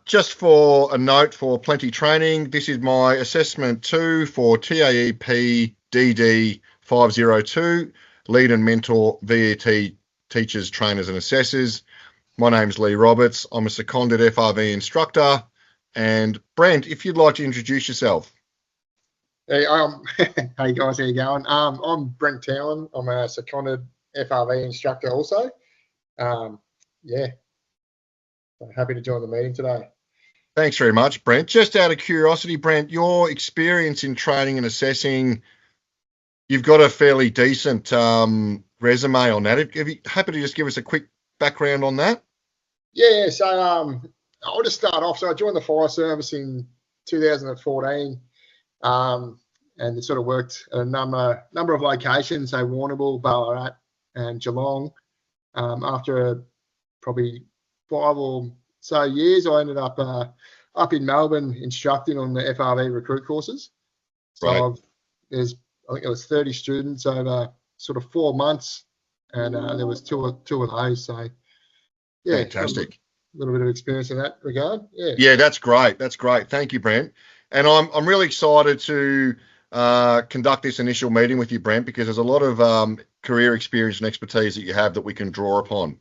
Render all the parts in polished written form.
Just for a note for Plenty Training, this is my assessment 2 for TAEPDD502, Lead and Mentor VET Teachers, Trainers and Assessors. My name's Lee Roberts. I'm a seconded FRV instructor. And Brent, if you'd like to introduce yourself. Hey, hey guys, how you going? I'm Brent Towan. I'm a seconded FRV instructor also. Yeah, so happy to join the meeting today. Thanks very much, Brent. Just out of curiosity, Brent, your experience in training and assessing, you've got a fairly decent resume on that. Are you happy to just give us a quick background on that? Yeah, so I'll just start off. So I joined the fire service in 2014. And it sort of worked at a number of locations, so Warrnambool, Ballarat and Geelong. After probably 5 or so years, I ended up in Melbourne instructing on the FRV recruit courses. So right. I think it was 30 students over sort of 4 months, and there was two of those. So yeah, fantastic. A little bit of experience in that regard. Yeah, that's great. That's great. Thank you, Brent. And I'm really excited to conduct this initial meeting with you, Brent, because there's a lot of career experience and expertise that you have that we can draw upon.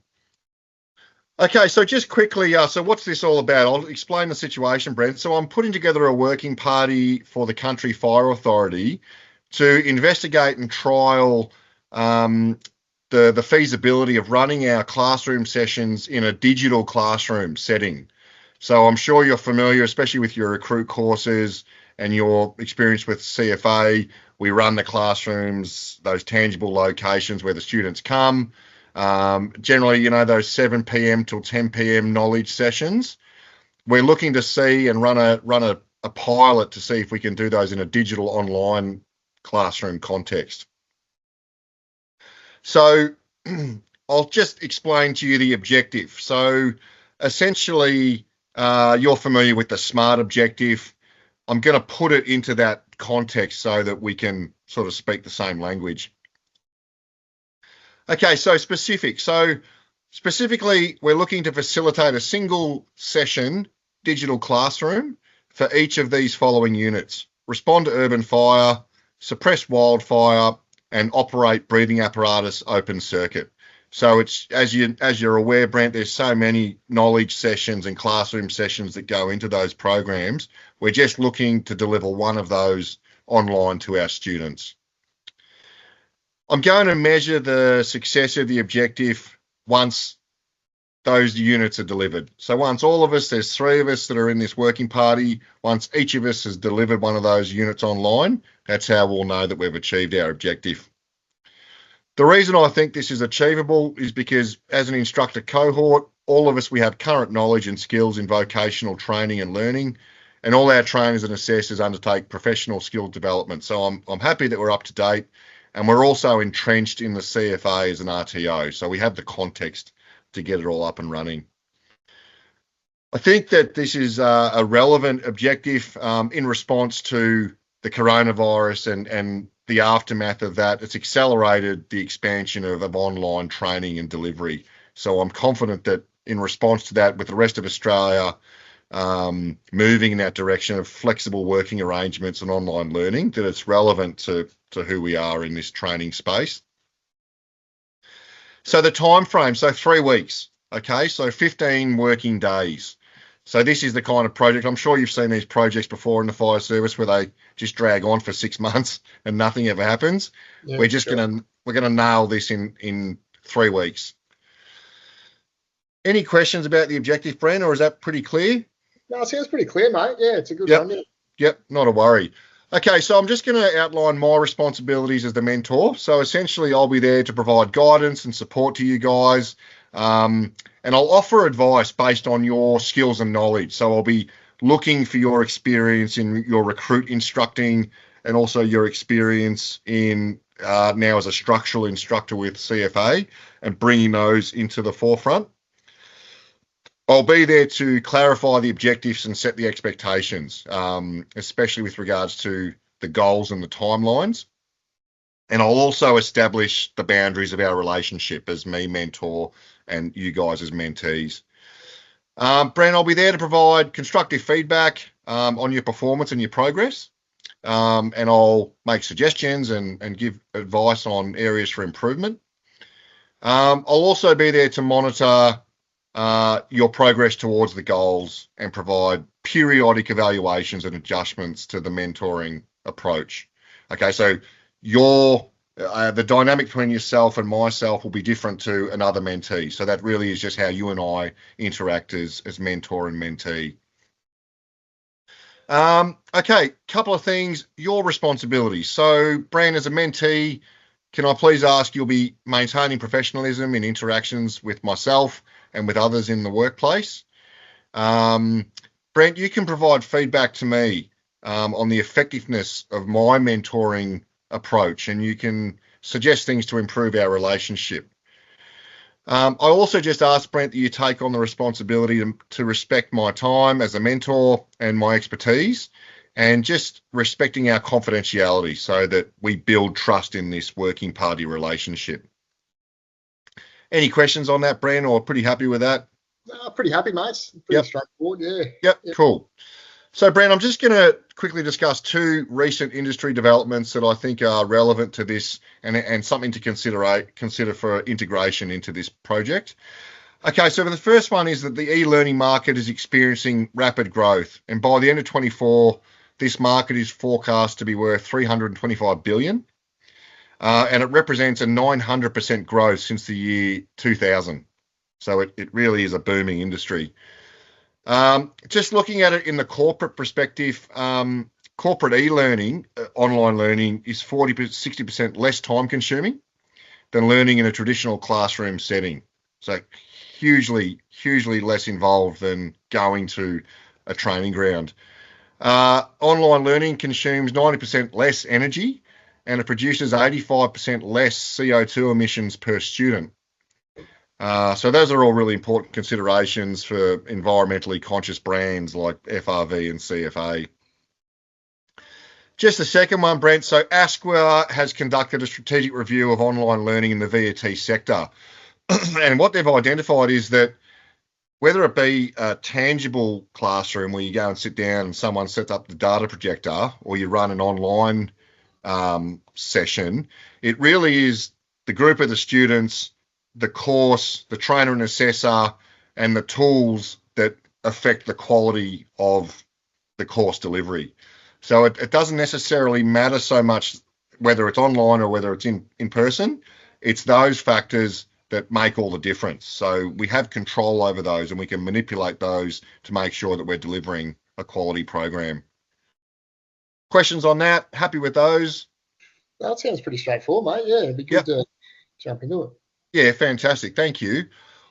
Okay, so just quickly, so what's this all about? I'll explain the situation, Brent. So I'm putting together a working party for the Country Fire Authority to investigate and trial the feasibility of running our classroom sessions in a digital classroom setting. So I'm sure you're familiar, especially with your recruit courses and your experience with CFA. We run the classrooms, those tangible locations where the students come. Generally, you know, those 7 p.m. till 10 p.m. knowledge sessions. We're looking to see and run a pilot to see if we can do those in a digital online classroom context. So I'll just explain to you the objective. So essentially, you're familiar with the SMART objective. I'm going to put it into that context so that we can sort of speak the same language. Okay, so specifically, we're looking to facilitate a single session digital classroom for each of these following units: respond to urban fire, suppress wildfire, and operate breathing apparatus open circuit. So it's, as you're aware, Brent, there's so many knowledge sessions and classroom sessions that go into those programs. We're just looking to deliver one of those online to our students. I'm going to measure the success of the objective once those units are delivered. So once all of us, there's 3 of us that are in this working party, once each of us has delivered one of those units online, that's how we'll know that we've achieved our objective. The reason I think this is achievable is because as an instructor cohort, all of us, we have current knowledge and skills in vocational training and learning, and all our trainers and assessors undertake professional skill development. So I'm happy that we're up to date, and we're also entrenched in the CFA as an RTO. So we have the context to get it all up and running. I think that this is a relevant objective in response to the coronavirus and the aftermath of that. It's accelerated the expansion of online training and delivery. So I'm confident that in response to that, with the rest of Australia moving in that direction of flexible working arrangements and online learning, that it's relevant to who we are in this training space. So the time frame, so 3 weeks, okay, so 15 working days. So this is the kind of project, I'm sure you've seen these projects before in the fire service where they just drag on for 6 months and nothing ever happens. Yeah, we're just gonna nail this in 3 weeks. Any questions about the objective, Brent, or is that pretty clear? No, it sounds pretty clear, mate. Yeah, it's a good one. Yep, not a worry. Okay, so I'm just going to outline my responsibilities as the mentor. So essentially, I'll be there to provide guidance and support to you guys, and I'll offer advice based on your skills and knowledge. So I'll be looking for your experience in your recruit instructing and also your experience in now as a structural instructor with CFA and bringing those into the forefront. I'll be there to clarify the objectives and set the expectations, especially with regards to the goals and the timelines. And I'll also establish the boundaries of our relationship as me mentor and you guys as mentees. Brent, I'll be there to provide constructive feedback on your performance and your progress. And I'll make suggestions and give advice on areas for improvement. I'll also be there to monitor your progress towards the goals and provide periodic evaluations and adjustments to the mentoring approach. Okay, so the dynamic between yourself and myself will be different to another mentee. So that really is just how you and I interact as mentor and mentee. Okay, couple of things. Your responsibilities. So, Brand, as a mentee, can I please ask you'll be maintaining professionalism in interactions with myself and with others in the workplace. Brent, you can provide feedback to me on the effectiveness of my mentoring approach, and you can suggest things to improve our relationship. I also just ask, Brent, that you take on the responsibility to respect my time as a mentor and my expertise, and just respecting our confidentiality so that we build trust in this working party relationship. Any questions on that, Brent, or pretty happy with that? Pretty happy, mate. Pretty straightforward, yeah. Yep, cool. So, Brent, I'm just going to quickly discuss two recent industry developments that I think are relevant to this and something to consider for integration into this project. Okay, so the first one is that the e-learning market is experiencing rapid growth, and by the end of 24, this market is forecast to be worth 325 billion, and it represents a 900% growth since the year 2000. So it really is a booming industry. Just looking at it in the corporate perspective, corporate e-learning, online learning, is 60% less time consuming than learning in a traditional classroom setting. So hugely less involved than going to a training ground. Online learning consumes 90% less energy, and it produces 85% less CO2 emissions per student. So those are all really important considerations for environmentally conscious brands like FRV and CFA. Just the second one, Brent. So ASQA has conducted a strategic review of online learning in the VET sector. And what they've identified is that whether it be a tangible classroom where you go and sit down and someone sets up the data projector, or you run an online session, it really is the group of the students, the course, the trainer and assessor, and the tools that affect the quality of the course delivery. So it doesn't necessarily matter so much whether it's online or whether it's in person. It's those factors that make all the difference. So we have control over those, and we can manipulate those to make sure that we're delivering a quality program. Questions on that? Happy with those? That sounds pretty straightforward, mate. Yeah, it'd be good to jump into it. Yeah, fantastic. Thank you.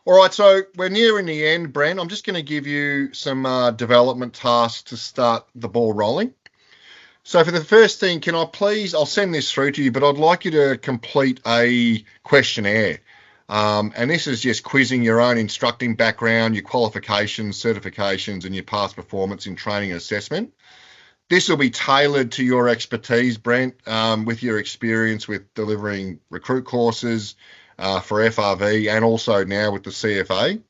All right, so we're nearing the end, Brent. I'm just going to give you some development tasks to start the ball rolling. So for the first thing, I'll send this through to you, but I'd like you to complete a questionnaire. And this is just quizzing your own instructing background, your qualifications, certifications, and your past performance in training and assessment. This will be tailored to your expertise, Brent, with your experience with delivering recruit courses for FRV and also now with the CFA.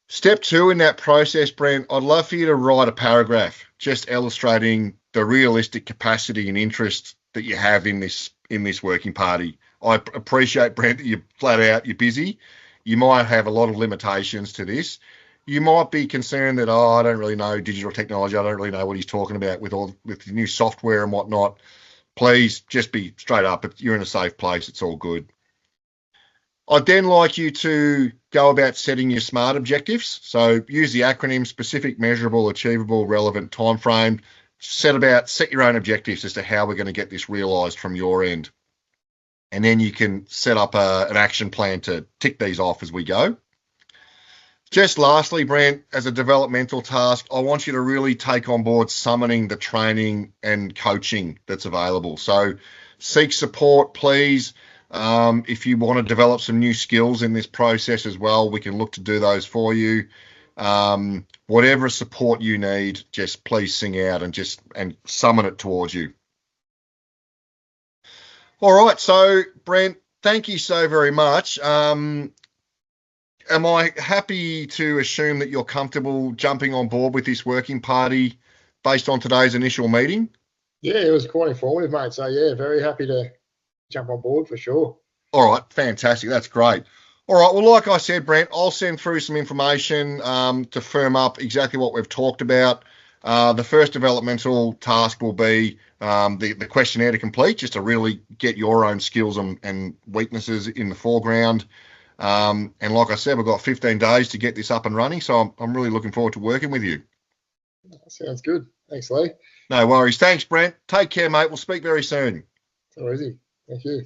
Step 2 in that process, Brent, I'd love for you to write a paragraph just illustrating the realistic capacity and interest that you have in this working party. I appreciate, Brent, that you're flat out, you're busy. You might have a lot of limitations to this. You might be concerned that, I don't really know digital technology. I don't really know what he's talking about with the new software and whatnot. Please just be straight up. You're in a safe place. It's all good. I'd then like you to go about setting your SMART objectives. So use the acronym: specific, measurable, achievable, relevant, timeframe. Set your own objectives as to how we're going to get this realised from your end. And then you can set up an action plan to tick these off as we go. Just lastly, Brent, as a developmental task, I want you to really take on board summoning the training and coaching that's available. So seek support, please. If you want to develop some new skills in this process as well, we can look to do those for you. Whatever support you need, just please sing out and summon it towards you. All right, so Brent, thank you so very much. am I happy to assume that you're comfortable jumping on board with this working party based on today's initial meeting? Yeah, it was quite informative, mate. So yeah, very happy to jump on board for sure. All right, fantastic. That's great. All right, well, like I said, Brent, I'll send through some information to firm up exactly what we've talked about. The first developmental task will be the questionnaire to complete, just to really get your own skills and weaknesses in the foreground. And like I said, we've got 15 days to get this up and running, so I'm really looking forward to working with you. Sounds good. Thanks, Lee. No worries. Thanks, Brent. Take care, mate. We'll speak very soon. So easy. Thank you.